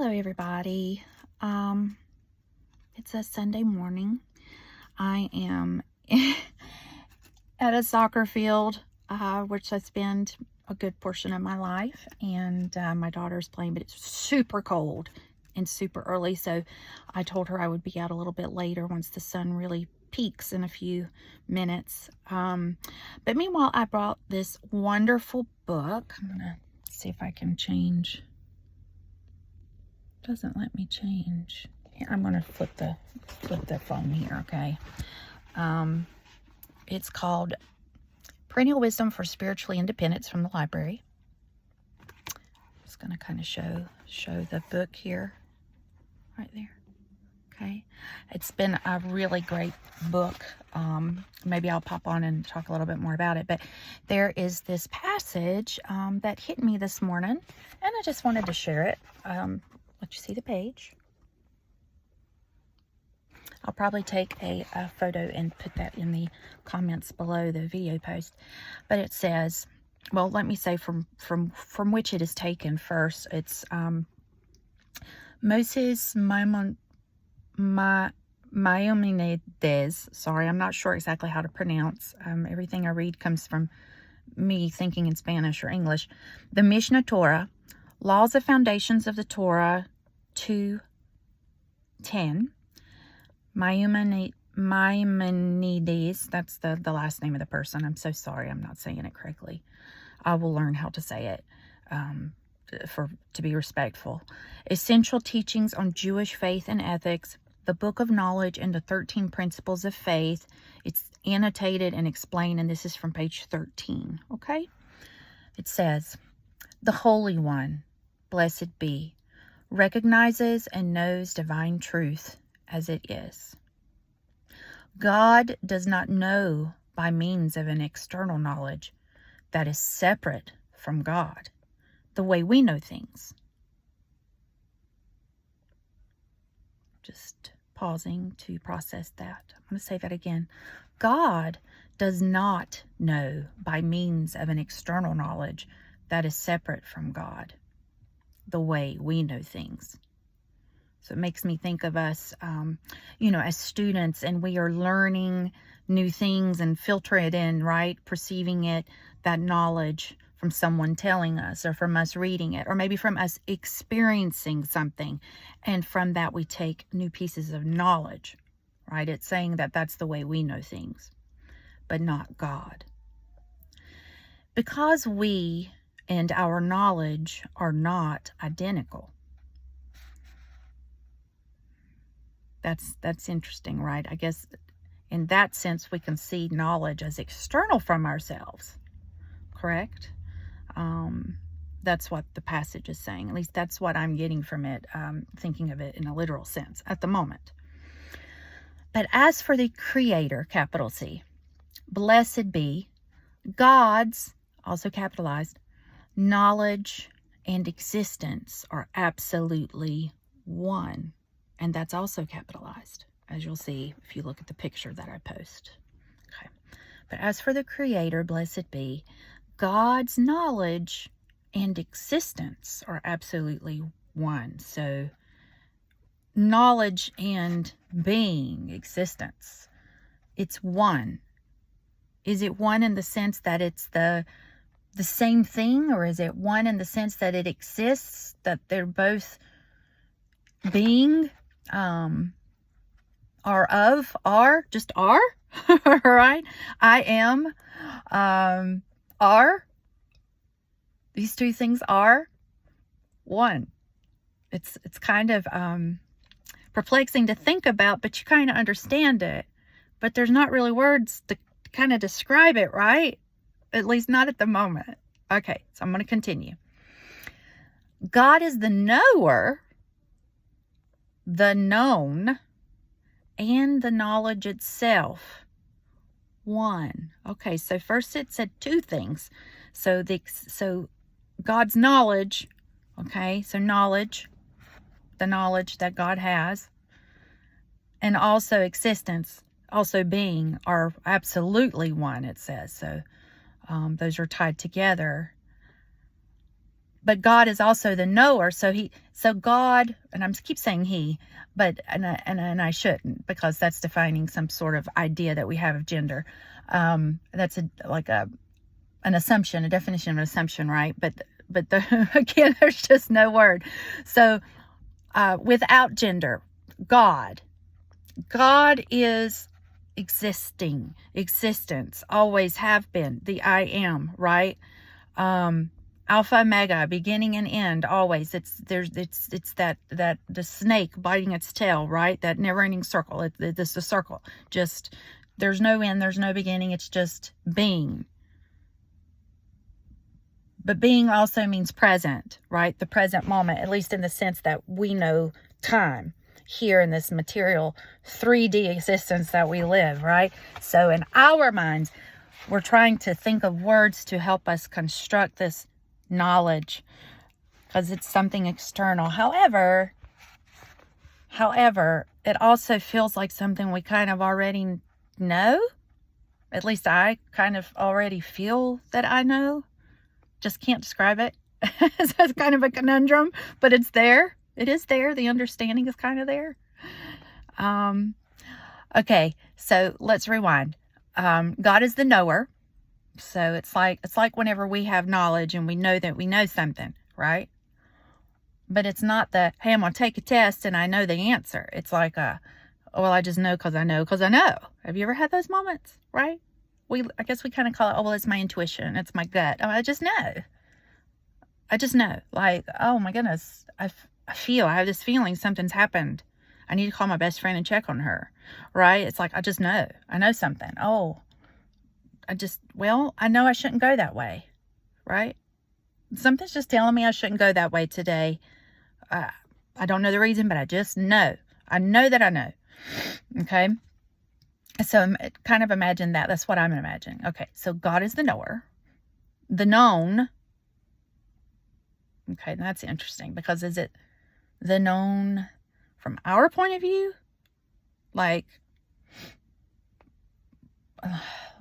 Hello, everybody. It's a Sunday morning. I am at a soccer field, which I spend a good portion of my life, and my daughter's playing, but it's super cold and super early, so I told her I would be out a little bit later once the sun really peaks in a few minutes. But meanwhile, I brought this wonderful book. I'm gonna see if I can change. Doesn't let me change. Here, I'm gonna flip the phone here, okay? It's called Perennial Wisdom for Spiritually Independence from the library. Just gonna kind of show the book here, right there. Okay, it's been a really great book. Maybe I'll pop on and talk a little bit more about it, but there is this passage that hit me this morning, and I just wanted to share it. Let you see the page. I'll probably take a photo and put that in the comments below the video post. But it says, well, let me say from which it is taken first. It's Moses Maimonides. Sorry, I'm not sure exactly how to pronounce. Everything I read comes from me thinking in Spanish or English. The Mishnah Torah, Laws of Foundations of the Torah 2:10. Maimonides, that's the last name of the person. I'm so sorry, I'm not saying it correctly. I will learn how to say it to be respectful. Essential Teachings on Jewish Faith and Ethics, the Book of Knowledge and the 13 Principles of Faith. It's annotated and explained, and this is from page 13, okay? It says, the Holy One, blessed be, recognizes and knows divine truth as it is. God does not know by means of an external knowledge that is separate from God, the way we know things. Just pausing to process that. I'm going to say that again. God does not know by means of an external knowledge that is separate from God, the way we know things. So it makes me think of us, as students, and we are learning new things and filter it in, right? Perceiving it, that knowledge from someone telling us, or from us reading it, or maybe from us experiencing something. And from that, we take new pieces of knowledge, right? It's saying that that's the way we know things, but not God. Because we and our knowledge are not identical. That's interesting, right? I guess in that sense, we can see knowledge as external from ourselves, correct? That's what the passage is saying. At least that's what I'm getting from it, thinking of it in a literal sense at the moment. But as for the Creator, capital C, blessed be, God's, also capitalized, knowledge and existence are absolutely one. And that's also capitalized, as you'll see if you look at the picture that I post. Okay. But as for the Creator, blessed be, God's knowledge and existence are absolutely one. So knowledge and being, existence, it's one. Is it one in the sense that it's the same thing, or is it one in the sense that it exists, that they're both being, just are, right? I am, are. These two things are one. It's kind of perplexing to think about, but you kind of understand it. But there's not really words to kind of describe it, right? At least not at the moment. Okay, so I'm going to continue. God is the knower, the known, and the knowledge itself. One. Okay, so first it said two things. So God's knowledge, okay, so knowledge, the knowledge that God has, and also existence, also being, are absolutely one, it says. So those are tied together. but God is also the knower. So God, and I keep saying he, but, and I shouldn't, because that's defining some sort of idea that we have of gender. That's an assumption, a definition of an assumption, right? But again, there's just no word. So, without gender, God is existence, always have been, the I am, right? Alpha, Omega, beginning and end, always. It's that the snake biting its tail, right? That never-ending circle. It's a circle. Just, there's no end, there's no beginning. It's just being. But being also means present, right? The present moment, at least in the sense that we know time here in this material 3D existence that we live, right? So in our minds, we're trying to think of words to help us construct this knowledge, because it's something external. However, it also feels like something we kind of already know. At least I kind of already feel that I know. Just can't describe it. So it's kind of a conundrum, but it's there. It is there. The understanding is kind of there. Okay, so let's rewind. God is the knower. So it's like whenever we have knowledge and we know that we know something, right? But it's not the, hey, I'm going to take a test and I know the answer. It's like, well, I just know because I know because I know. Have you ever had those moments, right? I guess we kind of call it, oh, well, it's my intuition. It's my gut. Oh, I just know. Like, oh my goodness, I have this feeling something's happened. I need to call my best friend and check on her, right? It's like, I just know. I know something. Oh, I know I shouldn't go that way, right? Something's just telling me I shouldn't go that way today. I don't know the reason, but I just know. I know that I know. Okay? So kind of imagine that. That's what I'm imagining. Okay, so God is the knower. The known. Okay, that's interesting, because is it the known from our point of view? Like,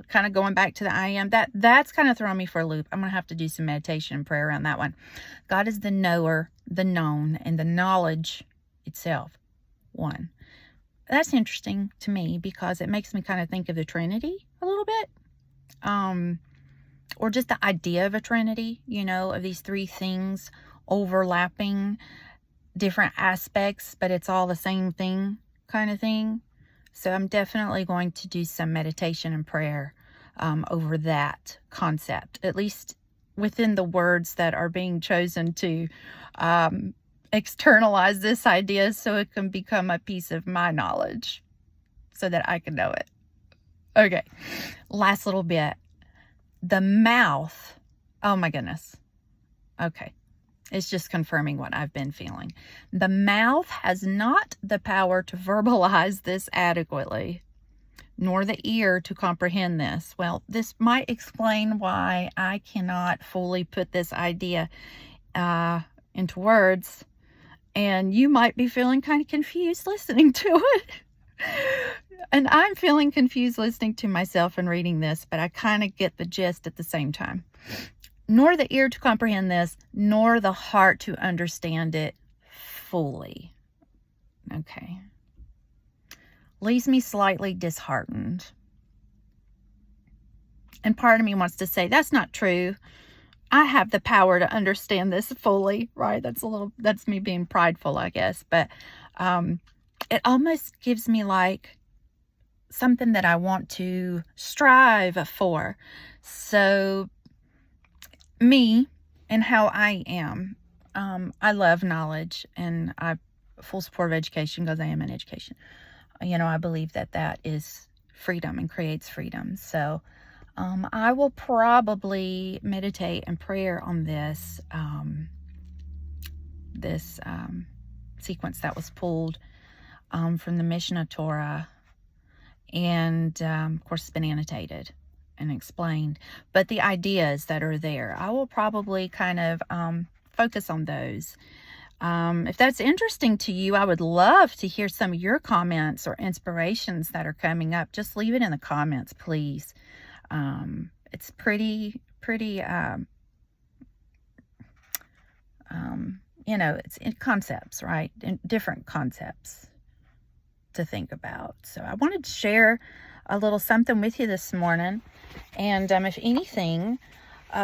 kind of going back to the I am, that's kind of throwing me for a loop. I'm going to have to do some meditation and prayer around that one. God is the knower, the known, and the knowledge itself. One. That's interesting to me, because it makes me kind of think of the Trinity a little bit. Or just the idea of a Trinity, of these three things overlapping different aspects, but it's all the same thing kind of thing. So I'm definitely going to do some meditation and prayer over that concept, at least within the words that are being chosen to externalize this idea, so it can become a piece of my knowledge so that I can know it. Okay, last little bit. The mouth, oh my goodness. Okay, it's just confirming what I've been feeling. The mouth has not the power to verbalize this adequately, nor the ear to comprehend this. Well, this might explain why I cannot fully put this idea into words, and you might be feeling kind of confused listening to it. And I'm feeling confused listening to myself and reading this, but I kind of get the gist at the same time. Nor the ear to comprehend this, nor the heart to understand it fully. Okay. Leaves me slightly disheartened. And part of me wants to say, that's not true. I have the power to understand this fully, right? That's me being prideful, I guess. But it almost gives me like something that I want to strive for. So me and how I am, I love knowledge, and I full support of education because I am in education. I believe that is freedom and creates freedom. So I will probably meditate and prayer on this sequence that was pulled from the Mishneh Torah, and of course it's been annotated and explained, but the ideas that are there, I will probably kind of focus on those. If that's interesting to you, I would love to hear some of your comments or inspirations that are coming up. Just leave it in the comments, please. It's pretty you know, it's in concepts, right? In different concepts to think about. So I wanted to share a little something with you this morning. And if anything,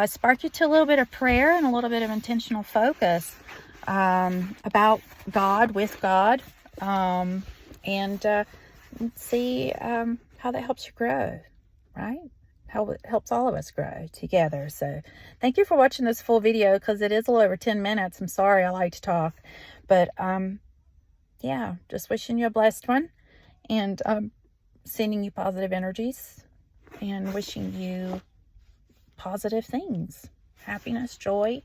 spark you to a little bit of prayer and a little bit of intentional focus about God, with God, and see how that helps you grow, right? How it helps all of us grow together. So thank you for watching this full video, because it is a little over 10 minutes. I'm sorry, I like to talk. But yeah, just wishing you a blessed one, and sending you positive energies, and wishing you positive things, happiness, joy.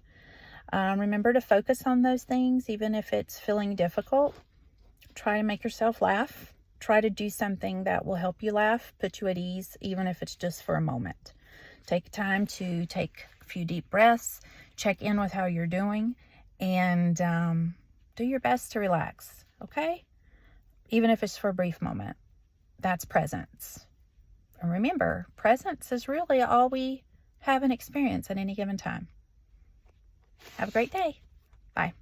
Remember to focus on those things, even if it's feeling difficult. Try to make yourself laugh. Try to do something that will help you laugh, put you at ease, even if it's just for a moment. Take time to take a few deep breaths, check in with how you're doing, and do your best to relax, okay? Even if it's for a brief moment. That's presence. And remember, presence is really all we have and experience at any given time. Have a great day. Bye.